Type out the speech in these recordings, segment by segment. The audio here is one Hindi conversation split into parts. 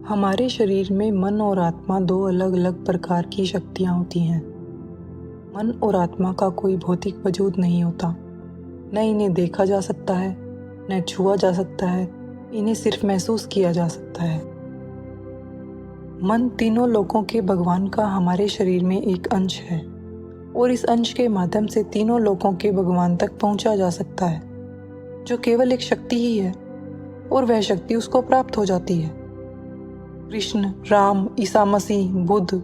हमारे शरीर में मन और आत्मा दो अलग अलग प्रकार की शक्तियाँ होती हैं। मन और आत्मा का कोई भौतिक वजूद नहीं होता, न इन्हें देखा जा सकता है, न छुआ जा सकता है, इन्हें सिर्फ महसूस किया जा सकता है। मन तीनों लोकों के भगवान का हमारे शरीर में एक अंश है और इस अंश के माध्यम से तीनों लोकों के भगवान तक पहुंचा जा सकता है, जो केवल एक शक्ति ही है और वह शक्ति उसको प्राप्त हो जाती है। कृष्ण, राम, ईसा मसीह, बुद्ध,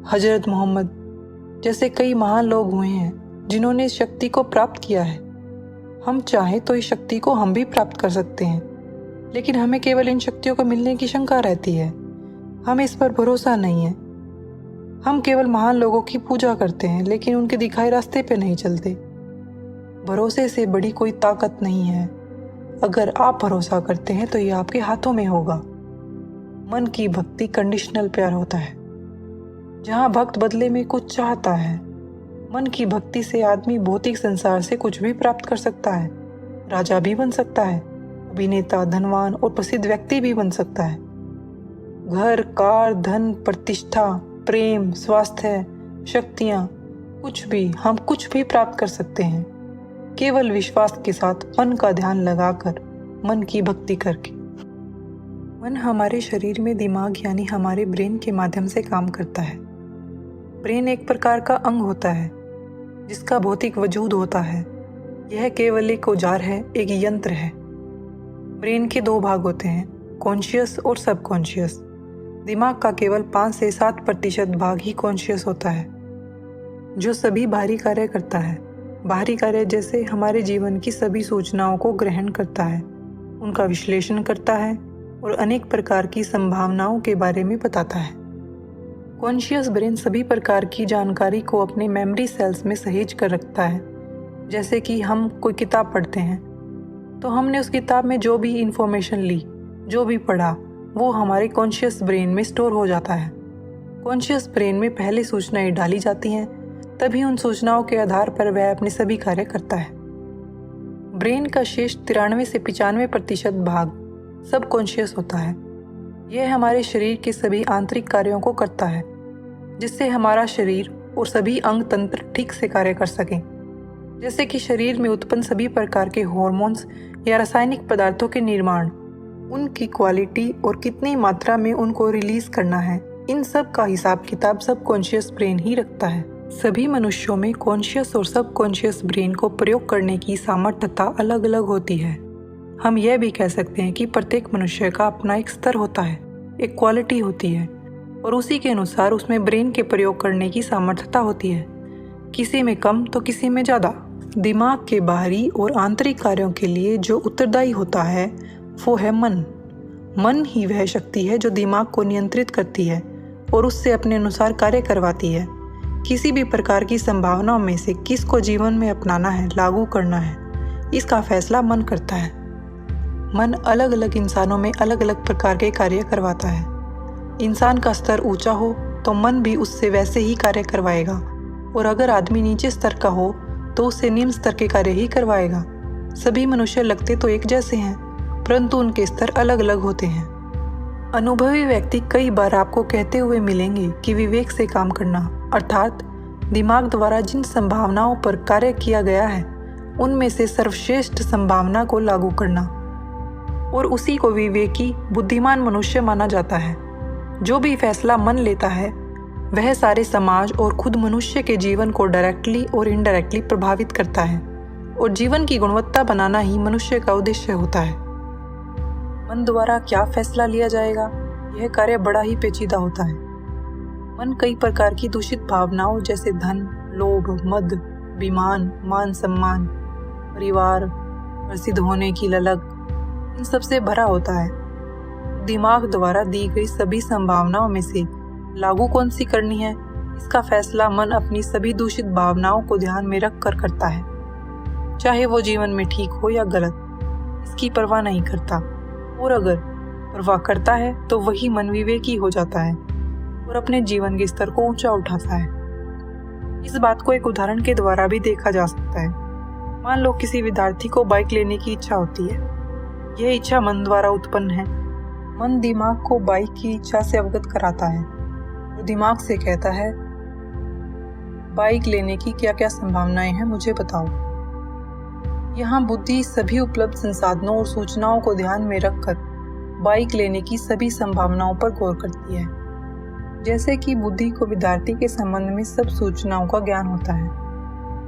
हजरत मोहम्मद जैसे कई महान लोग हुए हैं जिन्होंने इस शक्ति को प्राप्त किया है। हम चाहें तो इस शक्ति को हम भी प्राप्त कर सकते हैं, लेकिन हमें केवल इन शक्तियों को मिलने की शंका रहती है। हमें इस पर भरोसा नहीं है। हम केवल महान लोगों की पूजा करते हैं, लेकिन उनके दिखाए रास्ते पे नहीं चलते। भरोसे से बड़ी कोई ताकत नहीं है। अगर आप भरोसा करते हैं तो ये आपके हाथों में होगा। मन की भक्ति कंडीशनल प्यार होता है, जहाँ भक्त बदले में कुछ चाहता है। मन की भक्ति से आदमी भौतिक संसार से कुछ भी प्राप्त कर सकता है। राजा भी बन सकता है, अभिनेता, धनवान और प्रसिद्ध व्यक्ति भी बन सकता है। घर, कार, धन, प्रतिष्ठा, प्रेम, स्वास्थ्य, शक्तियाँ, हम कुछ भी प्राप्त कर सकते हैं, केवल विश्वास के साथ मन का ध्यान लगाकर, मन की भक्ति करके। मन हमारे शरीर में दिमाग यानी हमारे ब्रेन के माध्यम से काम करता है। ब्रेन एक प्रकार का अंग होता है जिसका भौतिक वजूद होता है। यह केवल एक औजार है, एक यंत्र है। ब्रेन के दो भाग होते हैं, कॉन्शियस और सबकॉन्शियस। दिमाग का केवल 5 से 7% भाग ही कॉन्शियस होता है, जो सभी बाहरी कार्य करता है। बाहरी कार्य जैसे हमारे जीवन की सभी सूचनाओं को ग्रहण करता है, उनका विश्लेषण करता है और अनेक प्रकार की संभावनाओं के बारे में बताता है। कॉन्शियस ब्रेन सभी प्रकार की जानकारी को अपने मेमोरी सेल्स में सहेज कर रखता है। जैसे कि हम कोई किताब पढ़ते हैं तो हमने उस किताब में जो भी इंफॉर्मेशन ली, जो भी पढ़ा, वो हमारे कॉन्शियस ब्रेन में स्टोर हो जाता है। कॉन्शियस ब्रेन में पहले सूचनाएं डाली जाती हैं, तभी उन सूचनाओं के आधार पर वह अपने सभी कार्य करता है। ब्रेन का शेष 93 से 95% भाग सबकॉन्शियस होता है। यह हमारे शरीर के सभी आंतरिक कार्यों को करता है, जिससे हमारा शरीर और सभी अंग तंत्र ठीक से कार्य कर सकें। जैसे कि शरीर में उत्पन्न सभी प्रकार के हार्मोन्स या रासायनिक पदार्थों के निर्माण, उनकी क्वालिटी और कितनी मात्रा में उनको रिलीज करना है, इन सब का हिसाब किताब सबकॉन्शियस ब्रेन ही रखता है। सभी मनुष्यों में कॉन्शियस और सबकॉन्शियस ब्रेन को प्रयोग करने की सामर्थ्यता अलग अलग होती है। हम यह भी कह सकते हैं कि प्रत्येक मनुष्य का अपना एक स्तर होता है, एक क्वालिटी होती है और उसी के अनुसार उसमें ब्रेन के प्रयोग करने की सामर्थ्यता होती है, किसी में कम तो किसी में ज़्यादा। दिमाग के बाहरी और आंतरिक कार्यों के लिए जो उत्तरदायी होता है वो है मन। मन ही वह शक्ति है जो दिमाग को नियंत्रित करती है और उससे अपने अनुसार कार्य करवाती है। किसी भी प्रकार की संभावनाओं में से किसको जीवन में अपनाना है, लागू करना है, इसका फैसला मन करता है। मन अलग अलग इंसानों में अलग अलग प्रकार के कार्य करवाता है। इंसान का स्तर ऊंचा हो तो मन भी उससे वैसे ही कार्य करवाएगा, और अगर आदमी नीचे स्तर का हो तो उससे निम्न स्तर के कार्य ही करवाएगा। सभी मनुष्य लगते तो एक जैसे हैं, परंतु उनके स्तर अलग अलग होते हैं। अनुभवी व्यक्ति कई बार आपको कहते हुए मिलेंगे कि विवेक से काम करना, अर्थात दिमाग द्वारा जिन संभावनाओं पर कार्य किया गया है उनमें से सर्वश्रेष्ठ संभावना को लागू करना, और उसी को विवेकी, बुद्धिमान मनुष्य माना जाता है। जो भी फैसला मन लेता है वह सारे समाज और खुद मनुष्य के जीवन को डायरेक्टली और इनडायरेक्टली प्रभावित करता है, और जीवन की गुणवत्ता बनाना ही मनुष्य का उद्देश्य होता है। मन द्वारा क्या फैसला लिया जाएगा, यह कार्य बड़ा ही पेचीदा होता है। मन कई प्रकार की दूषित भावनाओं जैसे धन, लोभ, मद, अभिमान, मान सम्मान, परिवार, प्रसिद्ध होने की ललक, इन सब से भरा होता है। दिमाग द्वारा दी गई सभी संभावनाओं में से लागू कौन सी करनी है, इसका फैसला मन अपनी सभी दूषित भावनाओं को ध्यान में रख कर करता है। चाहे वो जीवन में ठीक हो या गलत, इसकी परवाह नहीं करता, और अगर परवाह करता है तो वही मन विवेकी हो जाता है और अपने जीवन के स्तर को ऊंचा उठाता है। इस बात को एक उदाहरण के द्वारा भी देखा जा सकता है। मान लो किसी विद्यार्थी को बाइक लेने की इच्छा होती है। यह इच्छा मन द्वारा उत्पन्न है। मन दिमाग को बाइक की इच्छा से अवगत कराता है और दिमाग से कहता है, बाइक लेने की क्या क्या संभावनाएं हैं मुझे बताओ। यहाँ बुद्धि सभी उपलब्ध संसाधनों और सूचनाओं को ध्यान में रखकर बाइक लेने की सभी संभावनाओं पर गौर करती है। जैसे कि बुद्धि को विद्यार्थी के संबंध में सब सूचनाओं का ज्ञान होता है।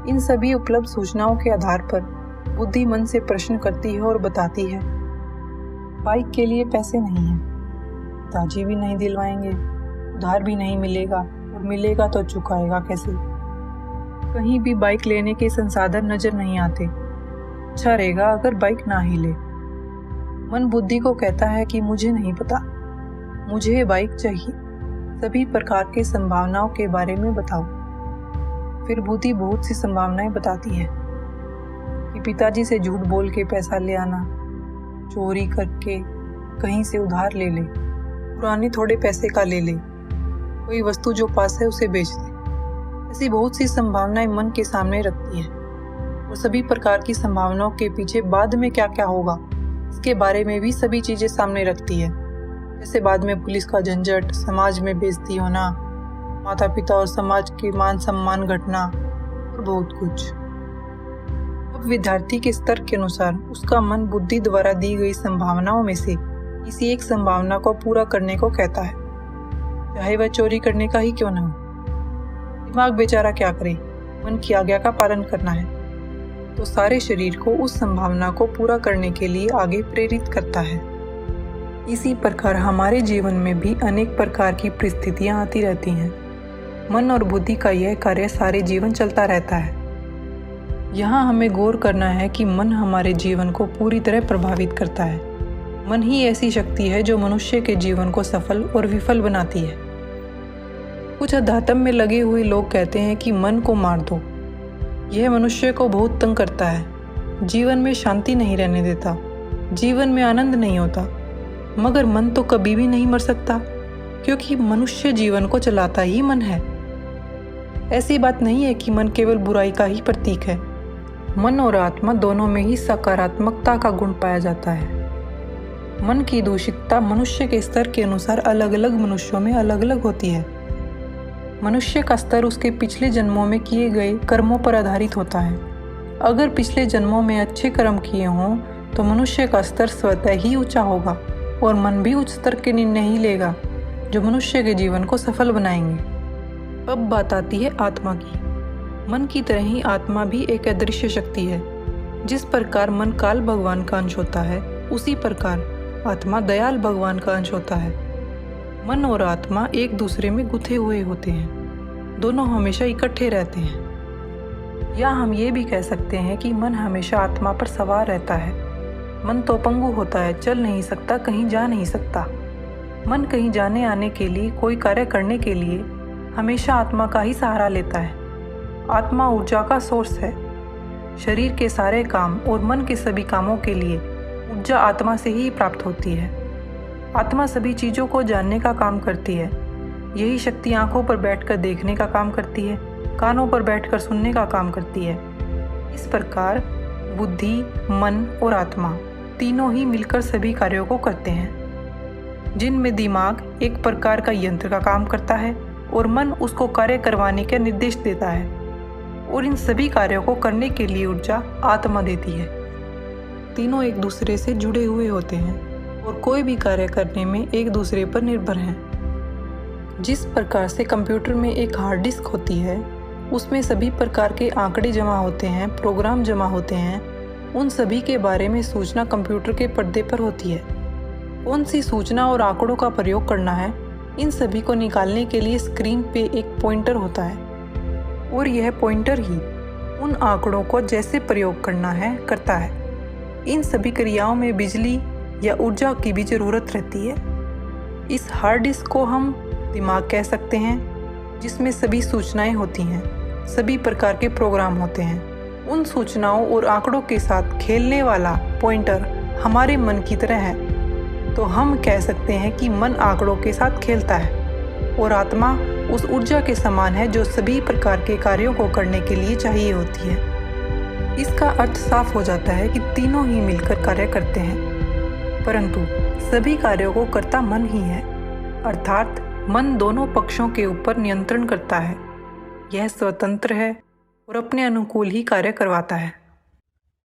इन सभी उपलब्ध सूचनाओं के आधार पर बुद्धि मन से प्रश्न करती है और बताती है, बाइक के लिए पैसे नहीं हैं, पिताजी भी नहीं दिलवाएंगे, उधार भी नहीं मिलेगा और मिलेगा तो चुकाएगा कैसे। कहीं भी बाइक लेने के संसाधन नजर नहीं आते। अच्छा रहेगा अगर बाइक ना ही ले। मन बुद्धि को कहता है कि मुझे नहीं पता, मुझे बाइक चाहिए, सभी प्रकार के संभावनाओं के बारे में बताओ। फिर बुद्धि बहुत सी संभावनाएं बताती है कि पिताजी से झूठ बोल के पैसा ले आना, चोरी करके कहीं से उधार ले ले, पुराने थोड़े पैसे का ले ले, कोई वस्तु जो पास है उसे बेच दे। ऐसी बहुत सी संभावनाएं मन के सामने रखती है और सभी प्रकार की संभावनाओं के पीछे बाद में क्या क्या होगा इसके बारे में भी सभी चीजें सामने रखती है। जैसे बाद में पुलिस का झंझट, समाज में बेइज्जती होना, माता पिता और समाज के मान सम्मान घटना और बहुत कुछ। अब विद्यार्थी के स्तर के अनुसार उसका मन बुद्धि द्वारा दी गई संभावनाओं में से किसी एक संभावना को पूरा करने को कहता है, चाहे वह चोरी करने का ही क्यों न हो। दिमाग बेचारा क्या करे, मन की आज्ञा का पालन करना है तो सारे शरीर को उस संभावना को पूरा करने के लिए आगे प्रेरित करता है। इसी प्रकार हमारे जीवन में भी अनेक प्रकार की परिस्थितियां आती रहती हैं। मन और बुद्धि का यह कार्य सारे जीवन चलता रहता है। यहाँ हमें गौर करना है कि मन हमारे जीवन को पूरी तरह प्रभावित करता है। मन ही ऐसी शक्ति है जो मनुष्य के जीवन को सफल और विफल बनाती है। कुछ अध्यात्म में लगे हुए लोग कहते हैं कि मन को मार दो, यह मनुष्य को बहुत तंग करता है, जीवन में शांति नहीं रहने देता, जीवन में आनंद नहीं होता। मगर मन तो कभी भी नहीं मर सकता, क्योंकि मनुष्य जीवन को चलाता ही मन है। ऐसी बात नहीं है कि मन केवल बुराई का ही प्रतीक है। मन और आत्मा दोनों में ही सकारात्मकता का गुण पाया जाता है। मन की दूषितता मनुष्य के स्तर के अनुसार अलग अलग मनुष्यों में अलग अलग होती है। मनुष्य का स्तर उसके पिछले जन्मों में किए गए कर्मों पर आधारित होता है। अगर पिछले जन्मों में अच्छे कर्म किए हों तो मनुष्य का स्तर स्वतः ही ऊंचा होगा और मन भी उच्च स्तर के निर्णय ही लेगा जो मनुष्य के जीवन को सफल बनाएंगे। अब बात आती है आत्मा की। मन की तरह ही आत्मा भी एक अदृश्य शक्ति है। जिस प्रकार मन काल भगवान का अंश होता है, उसी प्रकार आत्मा दयाल भगवान का अंश होता है। मन और आत्मा एक दूसरे में गुथे हुए होते हैं, दोनों हमेशा इकट्ठे रहते हैं। या हम ये भी कह सकते हैं कि मन हमेशा आत्मा पर सवार रहता है। मन तो पंगु होता है, चल नहीं सकता, कहीं जा नहीं सकता। मन कहीं जाने आने के लिए, कोई कार्य करने के लिए हमेशा आत्मा का ही सहारा लेता है। आत्मा ऊर्जा का सोर्स है। शरीर के सारे काम और मन के सभी कामों के लिए ऊर्जा आत्मा से ही प्राप्त होती है। आत्मा सभी चीज़ों को जानने का काम करती है। यही शक्ति आंखों पर बैठकर देखने का काम करती है, कानों पर बैठकर सुनने का काम करती है। इस प्रकार बुद्धि, मन और आत्मा तीनों ही मिलकर सभी कार्यों को करते हैं, जिनमें दिमाग एक प्रकार का यंत्र का काम करता है और मन उसको कार्य करवाने का निर्देश देता है, और इन सभी कार्यों को करने के लिए ऊर्जा आत्मा देती है। तीनों एक दूसरे से जुड़े हुए होते हैं और कोई भी कार्य करने में एक दूसरे पर निर्भर हैं। जिस प्रकार से कंप्यूटर में एक हार्ड डिस्क होती है, उसमें सभी प्रकार के आंकड़े जमा होते हैं, प्रोग्राम जमा होते हैं, उन सभी के बारे में सूचना कंप्यूटर के पर्दे पर होती है। कौन सी सूचना और आंकड़ों का प्रयोग करना है, इन सभी को निकालने के लिए स्क्रीन पे एक पॉइंटर होता है, और यह पॉइंटर ही उन आंकड़ों को जैसे प्रयोग करना है करता है। इन सभी क्रियाओं में बिजली या ऊर्जा की भी ज़रूरत रहती है। इस हार्ड डिस्क को हम दिमाग कह सकते हैं, जिसमें सभी सूचनाएं होती हैं, सभी प्रकार के प्रोग्राम होते हैं। उन सूचनाओं और आंकड़ों के साथ खेलने वाला पॉइंटर हमारे मन की तरह है। तो हम कह सकते हैं कि मन आंकड़ों के साथ खेलता है और आत्मा उस ऊर्जा के समान है जो सभी प्रकार के कार्यों को करने के लिए चाहिए होती है। इसका अर्थ साफ हो जाता है कि तीनों ही मिलकर कार्य करते हैं, परंतु सभी कार्यों को करता मन ही है, अर्थात मन दोनों पक्षों के ऊपर नियंत्रण करता है। यह स्वतंत्र है और अपने अनुकूल ही कार्य करवाता है।